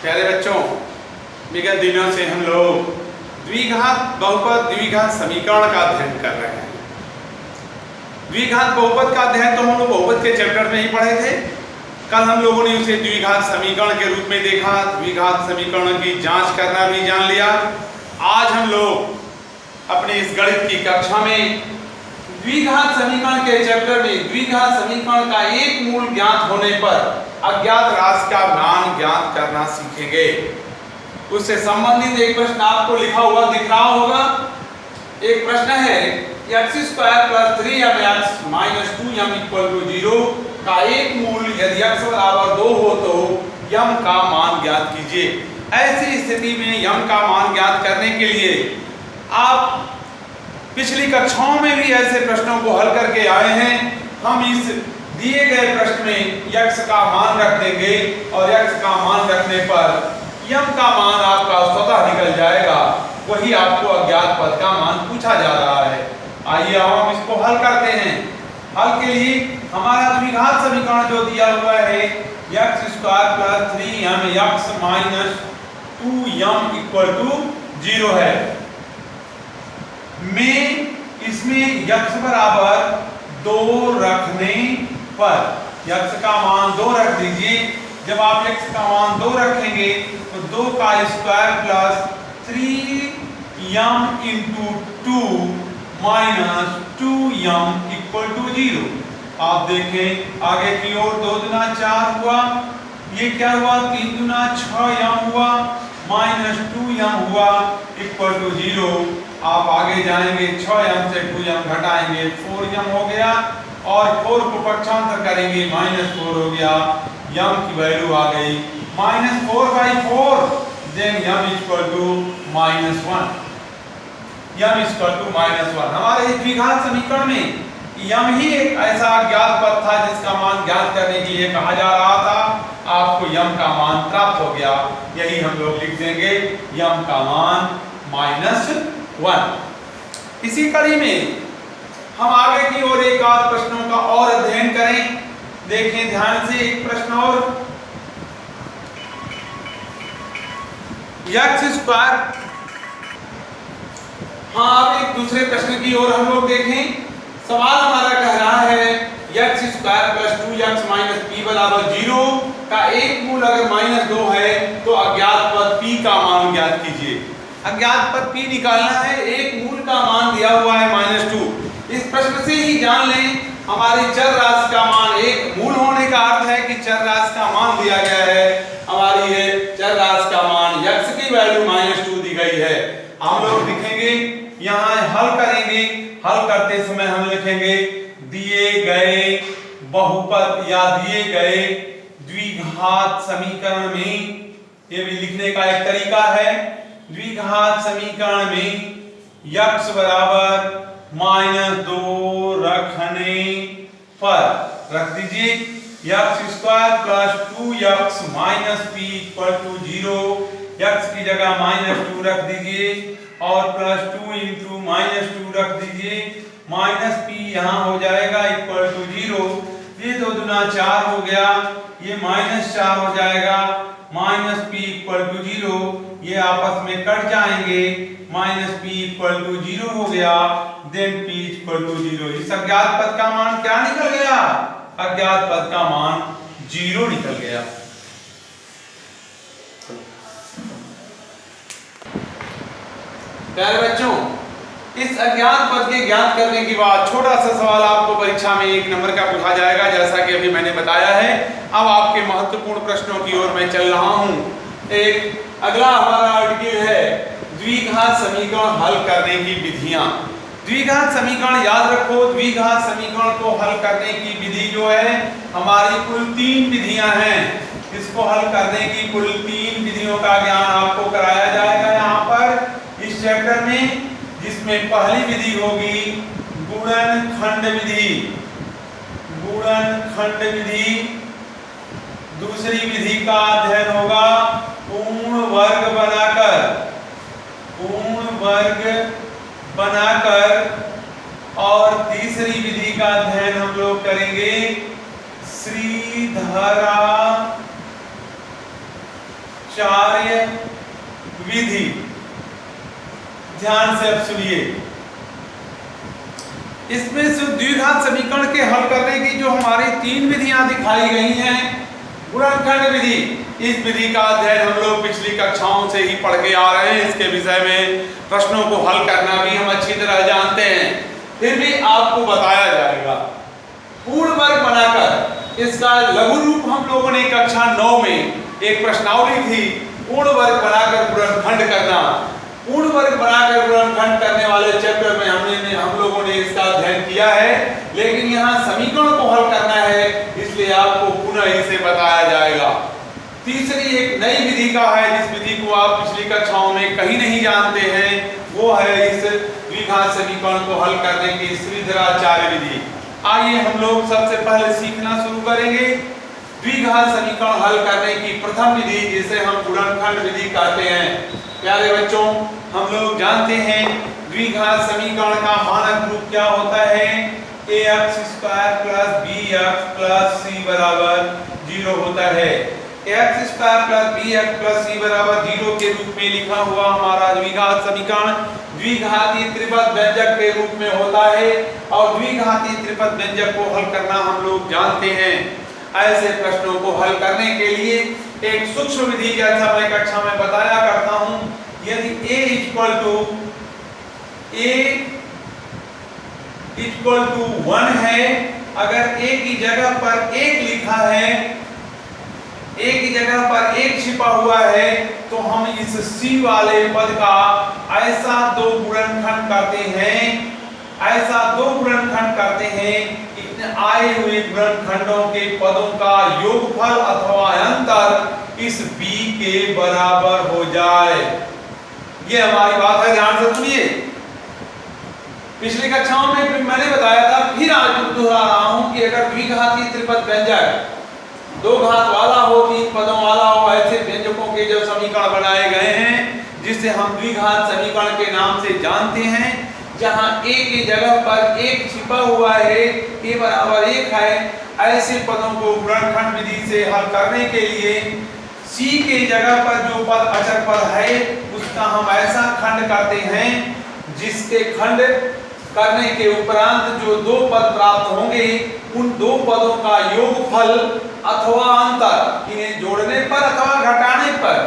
प्यारे बच्चों, विगत दिनों से हम लोग द्विघात बहुपद द्विघात समीकरण का अध्ययन कर रहे हैं। द्विघात बहुपद का अध्ययन तो हम लोग बहुपद के चैप्टर में ही पढ़े थे। कल हम लोगों ने उसे द्विघात समीकरण के रूप में देखा, द्विघात समीकरण की जांच करना भी जान लिया। आज हम लोग अपने इस गणित की कक्षा में द्विघात समीकरण के चैप्टर में द्विघात समीकरण का एक मूल ज्ञात होने पर अज्ञात राशि का मान ज्ञात करना सीखेंगे। उससे संबंधित एक प्रश्न आपको लिखा हुआ दिख रहा होगा। एक प्रश्न है x² + 3mx - 2m = 0 का एक मूल यदि x बराबर 2 हो तो m का मान ज्ञात कीजिए। ऐसी स्थिति में m का मान ज्ञात करने के लिए आप पिछली कक्षाओं में भी ऐसे प्रश्नों को हल करके आए हैं। हम इस दिए गए प्रश्न में x का मान रख देंगे और x का मान रखने पर m का मान आपका स्वतः निकल जाएगा। वही आपको अज्ञात पद का मान पूछा जा रहा है। आइए अब हम इसको हल करते हैं। हल के लिए हमारा द्विघात समीकरण जो दिया हुआ है x² + 3mx - 2m = 0 है। में इसमें x बराबर 2 रखने पर x का मान 2 रख दीजिए। जब आप x का मान 2 रखेंगे तो 2 का स्क्वायर प्लस 3m × 2 - 2m = 0। आप देखें आगे की ओर 2 दूना 4 हुआ, ये क्या हुआ 3 दूना 6m हुआ -2m हुआ = 0। आप आगे जाएंगे 6m से 2m घटाएंगे 4m हो गया और 4 को पक्षांतर करेंगे -4 हो गया। m की वैल्यू आ गई -4/4। Then m = -1। m = -1। हमारे इस द्विघात समीकरण में m ही एक ऐसा अज्ञात पद था जिसका मान ज्ञात करने के लिए कहा जा रहा था। आपको m का मान प्राप्त हो गया। यही हम लोग लिख देंगे m का मान -1। इसी कड़ी में हम आगे की ओर एक आध प्रश्नों का और अध्ययन करें। देखें ध्यान से एक प्रश्न और x²। हाँ, अब एक दूसरे प्रश्न की ओर हम लोग देखें। सवाल हमारा कह रहा है x² + 2x - p = 0 का एक मूल अगर -2 है तो अज्ञात पद p का मान ज्ञात कीजिए। अज्ञात पद p निकालना है। एक मूल का मान दिया हुआ है -2। इस प्रश्न से ही जान लें हमारी चर राशि का मान एक मूल होने का अर्थ है कि चर राशि का मान दिया गया है। हमारी ये चर राशि का मान x की वैल्यू -2 दी गई है। हम लोग लिखेंगे, यहाँ हल करेंगे। हल करते समय हम लिखेंगे दिए गए बहुपद या दिए गए द्विघात समीकरण में, ये भी लिखने का एक तरीका है। द्विघात समीकरण में x बराबर -2 रखने पर रख दीजिए x² + 2x - p = 0। x की जगह -2 रख दीजिए और +2 × -2 रख दीजिए। -p यहाँ हो जाएगा = 0। ये 2 दूना 4 हो गया, ये -4 हो जाएगा। -p = 0, ये आपस में कट जाएंगे। -p = 0 हो गया। Then p = 0। इस अज्ञात पद का मान क्या निकल गया? अज्ञात पद का मान 0 निकल गया। प्यारे बच्चों, इस अज्ञात पद के ज्ञात करने के बाद छोटा सा सवाल आपको परीक्षा में 1 नंबर का पूछा जाएगा, जैसा कि अभी मैंने बताया है। अब आपके महत्वपूर्ण प्रश्नों की ओर मैं चल रहा हूं। एक अगला हमारा आर्टिकल है द्विघात समीकरण हल करने की विधियां। द्विघात समीकरण याद रखो, द्विघात समीकरण को हल करने की विधि जो है हमारी कुल 3 विधियां हैं। इसको हल करने की कुल 3 विधियों का ज्ञान आपको कराया जाएगा यहाँ पर इस चैप्टर में, जिसमें पहली विधि होगी गुणनखंड विधि। गुणनखंड विधि। दूसरी विधि का अध्ययन होगा पूर्ण वर्ग बनाकर और तीसरी विधि का अध्ययन हम लोग करेंगे श्रीधरा चार्य विधि। ध्यान से अब सुनिए, इसमें से द्विघात समीकरण के हल करने की जो हमारी 3 विधियां दिखाई गई हैं, गुणनखंड विधि, इस विधि का अध्ययन हम लोग पिछली कक्षाओं से ही पढ़ के आ रहे हैं। इसके विषय में प्रश्नों को हल करना भी हम अच्छी तरह जानते हैं, फिर भी आपको बताया जाएगा। पूर्ण वर्ग बनाकर इसका लघु रूप हम लोगों ने कक्षा 9 में एक प्रश्नावली थी, पूर्ण वर्ग बनाकर गुणनखंड करना। पूर्ण वर्ग बनाकर गुणनखंड करने वाले चैप्टर में हम लोगों ने इसका अध्ययन किया है, लेकिन यहाँ समीकरण को हल करना है, इसलिए आपको पुनः इसे बताया जाएगा। तीसरी एक नई विधि का है, जिस विधि को आप पिछली कक्षाओं में कहीं नहीं जानते हैं, वो है इस द्विघात समीकरण को हल करने की श्रीधराचार्य विधि। आइए हम लोग सबसे पहले सीखना शुरू करेंगे द्विघात समीकरण हल करने की प्रथम विधि, जिसे हम गुणनखंड विधि कहते हैं। प्यारे बच्चों, हम लोग जानते हैं द्विघात समीकरण का मानक रूप क्या होता है, ax square plus bx plus c बराबर 0 होता है। ax square plus bx plus c बराबर 0 के रूप में लिखा हुआ हमारा द्विघात समीकरण द्विघाती त्रिपद व्यंजक के रूप में होता है, और द्विघाती त्रिपद व्यंजक को हल करना हम लोग जानते हैं। ऐसे प्रश्नों को हल करने के लिए एक सूक्ष्म विधि जैसा मैं कक्षा में बताया करता हूं, यदि a इक्वल टू 1 है, अगर a की जगह पर 1 लिखा है, a की जगह पर 1 छिपा हुआ है, तो हम इस c वाले पद का ऐसा दो गुणनखंड करते हैं आए हुए गुणनखंडों के पदों का योगफल अथवा अंतर इस b के बराबर हो जाए। ये हमारी बात है, ध्यान से सुनिए। पिछली कक्षाओं में मैंने बताया था, फिर आज दोहरा रहा हूं कि अगर द्विघाती त्रिपद व्यंजक 2 घात वाला हो, 3 पदों वाला हो, ऐसे व्यंजकों के जो समीकरण बनाए गए हैं, जिसे हम द्विघात समीकरण के नाम से जानते हैं, जहां a की जगह पर 1 छिपा हुआ है, a बराबर 1 है, ऐसे पदों को गुणनखंड विधि से हल करने के लिए c के जगह पर जो पद अचर पद है, उसका हम ऐसा खंड करते हैं जिसके खंड करने के उपरांत जो 2 पद प्राप्त होंगे, उन 2 पदों का योगफल अथवा अंतर, इन्हें जोड़ने पर अथवा घटाने पर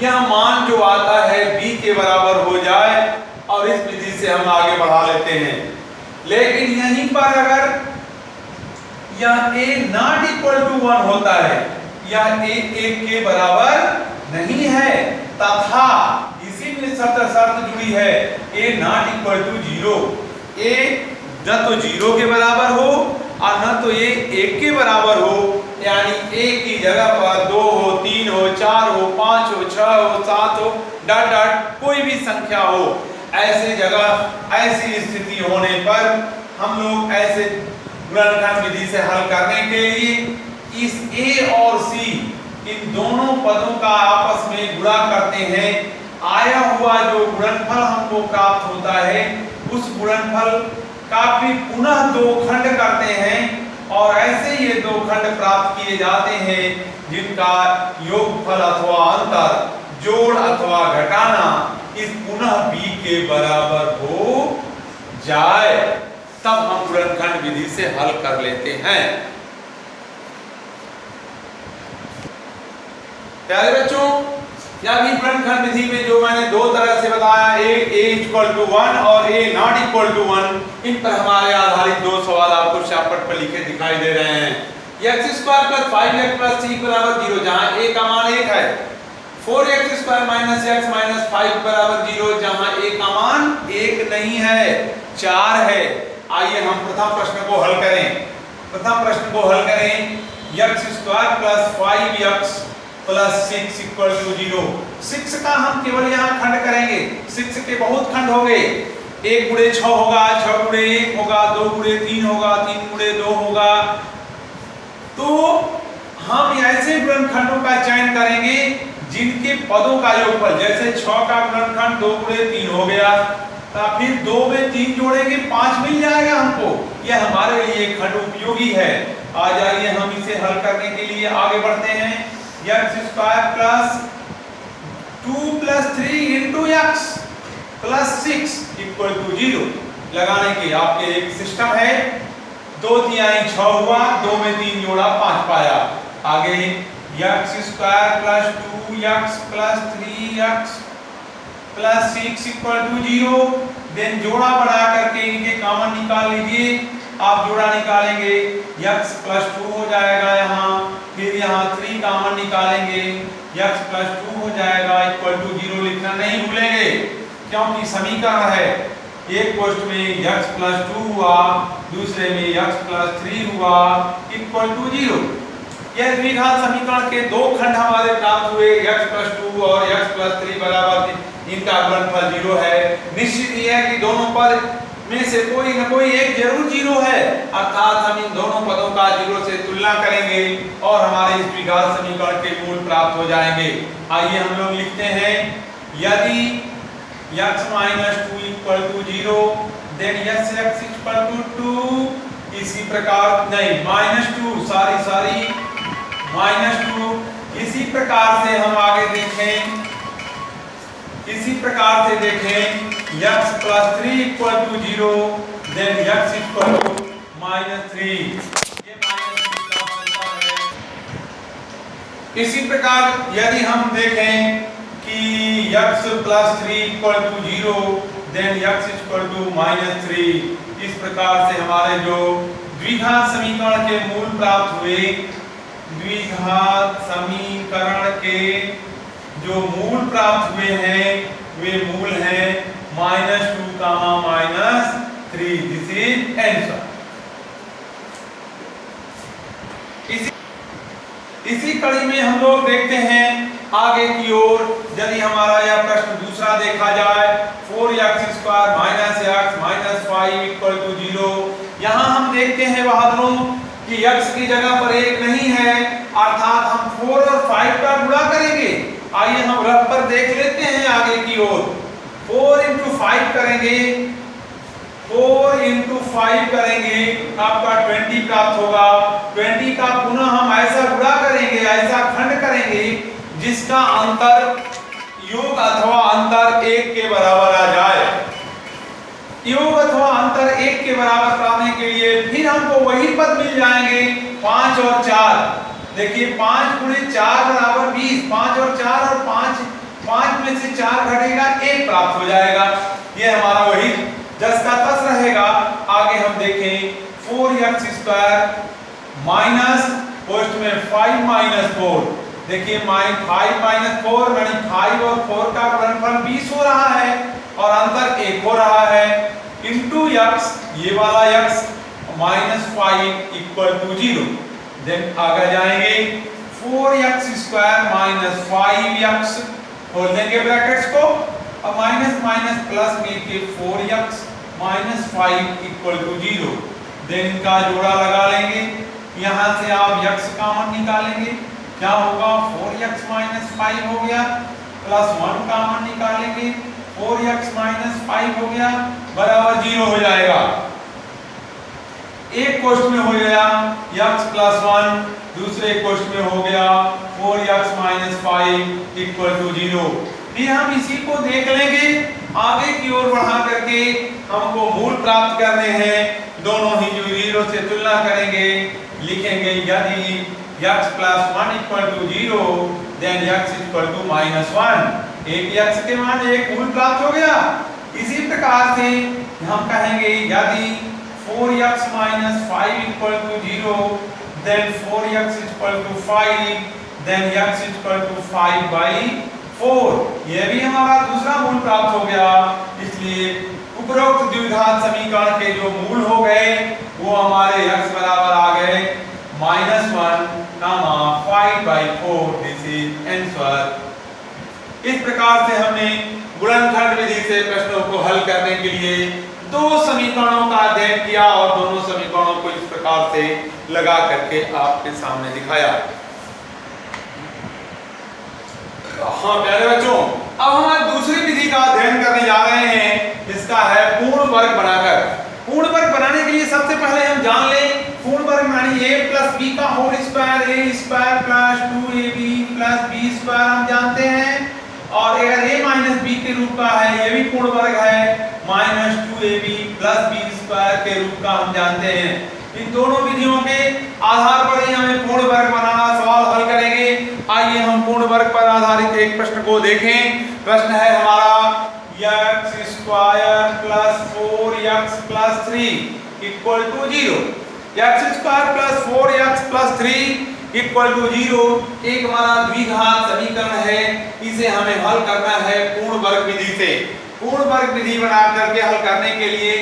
यह मान जो आता है b के बराबर हो जाए, और इस विधि से हम आगे बढ़ा लेते हैं। लेकिन यहीं पर अगर यह a नॉट इक्वल टू 1 होता है, यह a 1 के बराबर नहीं है, तथा इसी में शर्त जुड़ी है a not equal to 0, a न तो 0 के बराबर हो और न तो a 1 के बराबर हो, यानी a की जगह पर 2 हो, 3 हो, 4 हो, 5 हो, 6 हो, 7 हो, डॉट डॉट कोई भी संख्या हो। ऐसे जगह, ऐसी स्थिति होने पर हम लोग ऐसे गुणनखंड विधि से हल करने के लिए इस a और c, इन दोनों पदों का आपस में गुणा करते हैं। आया हुआ जो गुणनफल हमको प्राप्त होता है, उस गुणनफल का भी पुनः 2 खंड करते हैं, और ऐसे ये 2 खंड प्राप्त किए जाते हैं जिनका योगफल अथवा अंतर, जोड़ अथवा घटाना इस पुनः b के बराबर हो जाए, तब हम गुणनखंड विधि से हल कर लेते हैं। प्यारे बच्चों, यह भी गुणनखंड विधि में जो मैंने 2 तरह से बताया, a इक्वल टू 1 और a नॉट इक्वल टू 1, इन पर हमारे आधारित 2 सवाल आपको चार्ट पर लिखे दिखाई दे रहे हैं। x square plus 5x plus c बराबर 0, जहां a का मान 1 है, 4x square minus x minus 5 बराबर 0, जहां a का मान 1 नहीं है, 4 है। आइए हम प्रथम प्रश्न को हल करें। x square plus 5x plus 6 equal to 0। 6 का हम केवल यहाँ खंड करेंगे, 6 के बहुत खंड हो गए, 1 गुणे 6 होगा, 6 गुणे 1 होगा, 2 गुणे 3 होगा, 3 गुणे 2 होगा। तो हम ऐसे गुणनखंडों का चयन करेंगे जिनके पदों का योगफल, जैसे 6 का गुणनखंड 2 गुणे 3 हो गया, तो फिर 2 में 3 जोड़ेंगे 5 मिल जाएगा हमको। यह हमारे लिए खंड उपयोगी है। आ जाइए हम इसे हल करने के लिए आगे बढ़ते हैं। x square plus 2 plus 3 into x plus 6 equal to 0 लगाने के आपके एक सिस्टम है। 2 तिहाई 6 हुआ, 2 में 3 जोड़ा 5 पाया। आगे x square plus 2x plus 3x plus 6 equal to 0। Then जोड़ा बढ़ा करके इनके कॉमन निकाल लीजिए। आप जोड़ा निकालेंगे x प्लस 2 हो जाएगा यहाँ, फिर यहाँ 3 कॉमन निकालेंगे x प्लस 2 हो जाएगा इक्वल टू 0 लिखना नहीं भूलेंगे क्योंकि समीकरण है। एक पोस्ट में x प्लस 2 हुआ, दूसरे में x प्लस 3 हुआ इक्वल टू 0। यह द्विघात समीकरण के दो खंड हमारे प्राप्त हुए, x प्लस 2 और x प्लस 3 बराबर, इनका गुणनफल 0 है। निश्चित ही है कि दोनों पद में से कोई न कोई एक जरूर 0 है, अर्थात हम इन दोनों पदों का 0 से तुलना करेंगे और हमारे इस द्विघात समीकरण के मूल प्राप्त हो जाएंगे। आइए हम लोग लिखते हैं, यदि x minus 2 equal to 0 then x equal to 2। इसी प्रकार नहीं -2 सॉरी -2। इसी प्रकार से हम आगे देखें, इसी प्रकार से देखें x plus 3 equal to 0 then x equal to -3। ये -3 का बनता है। इसी प्रकार यदि हम देखें कि x plus 3 equal to 0 then x equal to -3। इस प्रकार से हमारे जो द्विघात समीकरण के मूल प्राप्त हुए, द्विघात समीकरण के जो मूल प्राप्त हुए हैं वे मूल हैं -2, -3। This is answer. इसी कड़ी में हम लोग देखते हैं आगे की ओर। यदि हमारा यह प्रश्न दूसरा देखा जाए, 4x square minus x minus 5 equal to 0। यहाँ हम देखते हैं बहादुरों कि x की जगह पर 1 नहीं है, अर्थात हम 4 और 5 का गुणा करेंगे। आइए हम रफ पर देख लेते हैं आगे की ओर। 4 इंटू 5 करेंगे, 4 इंटू 5 करेंगे, आपका 20 प्राप्त होगा। 20 का पुनः हम ऐसा गुणा करेंगे, ऐसा खंड करेंगे जिसका अंतर योग अथवा अंतर 1 के बराबर आ जाए। योग अथवा अंतर 1 के बराबर पाने के लिए फिर हमको वही पद मिल जाएंगे 5 और 4। देखिए 5 गुणे 4 बराबर 20, 5 और 4 और 5 में से 4 घटेगा 1 प्राप्त हो जाएगा। ये हमारा वही जस का तस रहेगा। आगे हम देखें 4x स्क्वायर माइनस पोस्ट में 5 माइनस 4। देखिए 5 माइनस 4 यानी 5 और 4 का गुणनफल 20 हो रहा है और अंतर 1 हो रहा है, इंटू x, ये वाला x -5 इक्वल टू 0। देन आगे जाएंगे 4x स्क्वायर माइनस 5x, खोल देंगे ब्रैकेट्स को, अब माइनस माइनस प्लस मिलके 4x minus 5 equal to 0। Then इनका जोड़ा लगा लेंगे, यहाँ से आप x कॉमन निकालेंगे, क्या होगा 4x माइनस 5 हो गया, प्लस 1 कॉमन निकालेंगे 4x माइनस 5 हो गया बराबर 0 हो जाएगा। एक क्वेश्चन में हो गया x प्लस 1, दूसरे क्वेश्चन में हो गया 4x माइनस 5 इक्वल टू 0। फिर हम इसी को देख लेंगे, आगे की ओर बढ़ा करके हमको मूल प्राप्त करने हैं। दोनों ही जो 0 से तुलना करेंगे, लिखेंगे यदि x plus 1 equal to 0 then x equal to -1। एक x के मान एक मूल प्राप्त हो गया। इसी प्रकार से हम कहेंगे यदि 4x minus 5 equal to 0 then 4x equal to 5 then x equal to 5 by 4। यह भी हमारा दूसरा मूल प्राप्त हो गया। इसलिए उपरोक्त द्विघात समीकरण के जो मूल हो गए वो हमारे x बराबर आ गए -1, 5 by 4। This is answer. इस प्रकार से हमने गुणनखंड विधि से प्रश्नों को हल करने के लिए दो समीकरणों का अध्ययन किया और दोनों समीकरणों को इस प्रकार से लगा करके आपके सामने दिखाया। हाँ प्यारे बच्चों, अब हम दूसरी विधि का अध्ययन करने जा रहे हैं, जिसका है पूर्ण वर्ग बनाकर। पूर्ण वर्ग बनाने के लिए सबसे पहले हम जान लें पूर्ण वर्ग मानी a प्लस b का whole square, a square plus 2ab plus b square हम जानते हैं, और भी पूर्ण वर्ग है -2ab + b स्क्वायर के रूप का हम जानते हैं। इन दोनों विधियों के आधार पर ही हमें पूर्ण वर्ग बनाना सवाल हल करेंगे। आइए हम पूर्ण वर्ग पर आधारित एक प्रश्न को देखें। प्रश्न है हमारा x² + 4x + 3 = 0। x² + 4x + 3 = 0 एक हमारा द्विघात समीकरण है। इसे हमें हल करना है पूर्ण वर्ग विधि से। पूर्ण वर्ग विधि बना करके हल करने के लिए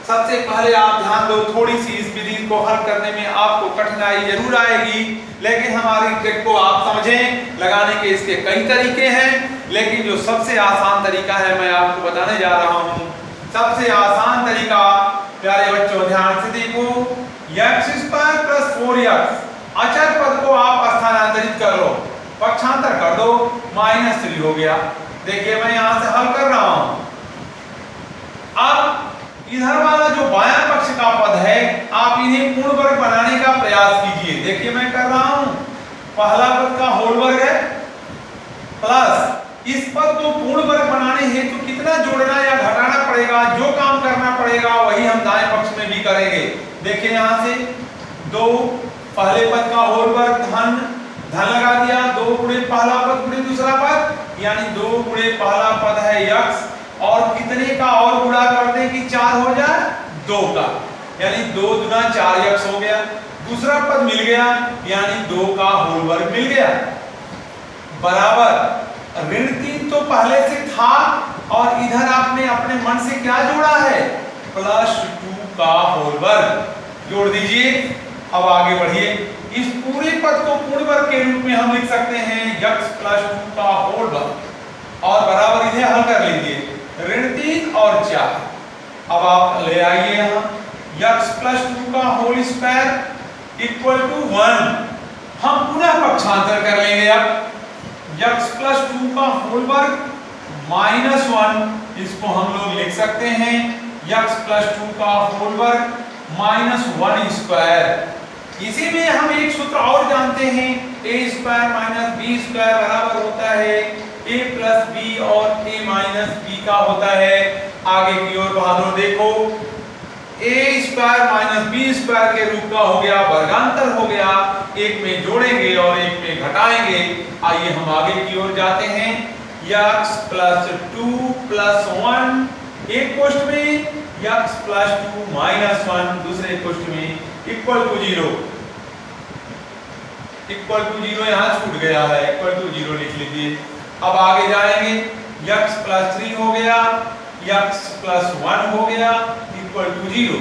सबसे पहले आप ध्यान दो, थोड़ी सी इस विधि को हल करने में आपको कठिनाई जरूर आएगी, लेकिन हमारी ट्रिक को आप समझें। लगाने के इसके कई तरीके हैं, लेकिन जो सबसे आसान तरीका है मैं आपको बताने जा रहा हूँ। सबसे आसान तरीका प्यारे बच्चों ध्यान से देखो, x² + 4x अचर पद को आप स्थानांतरित कर लो, पक्षांतर कर दो, -3 हो गया। देखिए मैं यहां से हल कर रहा हूं। अब इधर वाला जो बायां पक्ष का पद है आप इन्हें पूर्ण वर्ग बनाने का प्रयास कीजिए। देखिए मैं कर रहा हूं, पहला पद का होल वर्ग है प्लस इस पद को पूर्ण वर्ग बनाने हेतु तो कितना जोड़ना या घटाना पड़ेगा, जो काम करना पड़ेगा वही हम दाएं पक्ष में भी करेंगे। देखिए यहां से 2 पहले पद का होल वर्ग धन लगा दिया, 2 गुणे पहला पद गुणे दूसरा पद, यानी 2 गुणे पहला पद है x और कितने का और गुणा कर दें कि 4 हो जाए, 2 का, यानी 2 दूना 4x हो गया। दूसरा पद मिल गया यानी 2 का होल वर्ग मिल गया, बराबर ऋण 3 तो पहले से था और इधर आपने अपने मन से क्या जोड़ा है, +2 का होल वर्ग जोड़ दीजिए। अब आगे बढ़िए, इस पूरे पद को पूर्ण वर्ग के रूप में हम लिख सकते हैं x + 2 का होल वर्ग और बराबर इसे हल कर लीजिए, ऋण 3 और 4। अब आप ले आइए यहाँ x + 2 का होल स्क्वायर = 1। हम पुनः पक्षांतर कर लेंगे। अब x + 2 का होल वर्ग -1, इसको हम लोग लिख सकते हैं x + 2 का होल वर्ग -1 स्क्वायर। इसी में हम एक सूत्र और जानते हैं, a² - b² बराबर होता है a + b और a - b का होता है। आगे की ओर बहादुर देखो, a² - b² के रूप का हो गया, वर्गांतर हो गया, एक में जोड़ेंगे और एक में घटाएंगे। आइए हम आगे की ओर जाते हैं, x + 2 + 1 एक कोष्ठ में, x + 2 - 1 दूसरे कोष्ठ में =0। =0 यहाँ छूट गया है, =0 लिख लीजिए। अब आगे जाएंगे, x + 3 हो गया, x + 1 हो गया =0।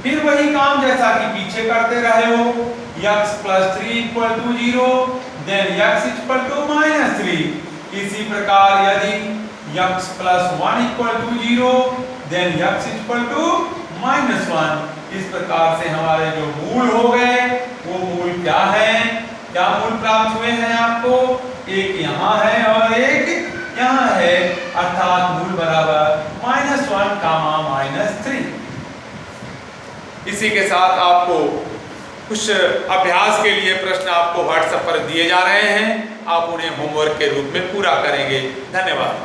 फिर वही काम जैसा कि पीछे करते रहे हो, x + 3 = 0, then x = -3। इसी प्रकार यदि x + 1 = 0, then x = -1। इस प्रकार से हमारे जो मूल हो गए वो मूल क्या है, क्या मूल प्राप्त हुए हैं आपको, एक यहाँ है और एक यहाँ है, अर्थात मूल बराबर -1, -3। इसी के साथ आपको कुछ अभ्यास के लिए प्रश्न आपको व्हाट्सएप पर दिए जा रहे हैं, आप उन्हें होमवर्क के रूप में पूरा करेंगे। धन्यवाद।